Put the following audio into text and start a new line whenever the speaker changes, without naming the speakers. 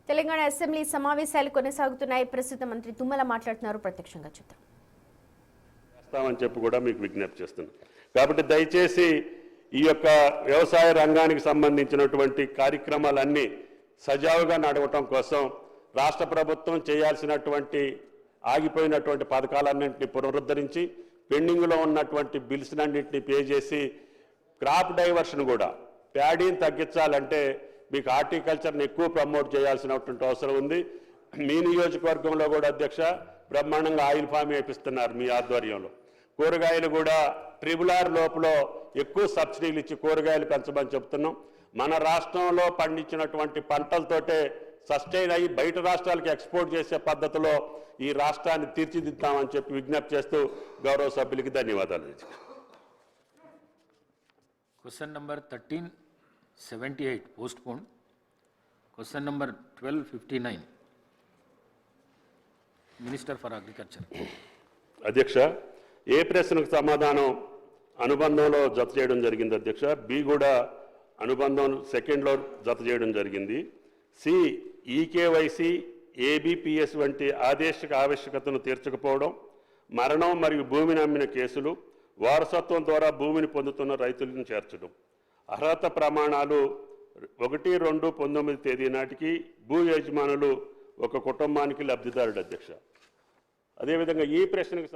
Telangana assembly సమావేశాలు కొనసాగుతున్నాయి. ప్రస్తుత మంత్రి తుమ్మల మాట్లాడుతున్నారు. ప్రత్యక్షంగా చూద్దాం.
చేస్తామని చెప్పి కూడా మీకు విజ్ఞప్తి చేస్తున్నాను. కాబట్టి దయచేసి ఈ యొక్క వ్యవసాయ రంగానికి సంబంధించినటువంటి కార్యక్రమాలన్నీ సజావుగా నడవటం కోసం రాష్ట్ర ప్రభుత్వం చేయాల్సినటువంటి ఆగిపోయినటువంటి పథకాలన్నింటినీ పునరుద్ధరించి పెండింగ్లో ఉన్నటువంటి బిల్స్నన్నింటినీ పే చేసి క్రాప్ డైవర్షన్ కూడా ప్యాడీని తగ్గించాలంటే మీకు హార్టికల్చర్ని ఎక్కువ ప్రమోట్ చేయాల్సినటువంటి అవసరం ఉంది. మీ నియోజకవర్గంలో కూడా అధ్యక్ష బ్రహ్మాండంగా ఆయిల్ ఫామ్ వేపిస్తున్నారు మీ ఆధ్వర్యంలో. కూరగాయలు కూడా RRR లోపల ఎక్కువ సబ్సిడీలు ఇచ్చి కూరగాయలు పెంచమని చెప్తున్నాం. మన రాష్ట్రంలో పండించినటువంటి పంటలతోటే సస్టైన్ అయ్యి బయట రాష్ట్రాలకు ఎక్స్పోర్ట్ చేసే పద్ధతిలో ఈ రాష్ట్రాన్ని తీర్చిదిద్దామని చెప్పి విజ్ఞప్తి చేస్తూ గౌరవ సభ్యులకి ధన్యవాదాలు.
Question number 1378 postpone. Question number 1259 minister for agriculture.
అధ్యక్ష, ఏ ప్రశ్నకు సమాధానం అనుబంధంలో జత చేయడం జరిగింది అధ్యక్ష. బి కూడా అనుబంధం సెకండ్లో జత చేయడం జరిగింది. సి ఈకేవైసీ ఏబిపిఎస్ వంటి ఆవశ్యకతను తీర్చకపోవడం, మరణం మరియు భూమిని అమ్మిన కేసులు, వారసత్వం ద్వారా భూమిని పొందుతున్న రైతులను చేర్చడం. అర్హత ప్రమాణాలు 1/2/19 తేదీ నాటికి భూ యజమానులు ఒక కుటుంబానికి లబ్ధిదారుడు అధ్యక్ష. అదేవిధంగా ఈ ప్రశ్నకు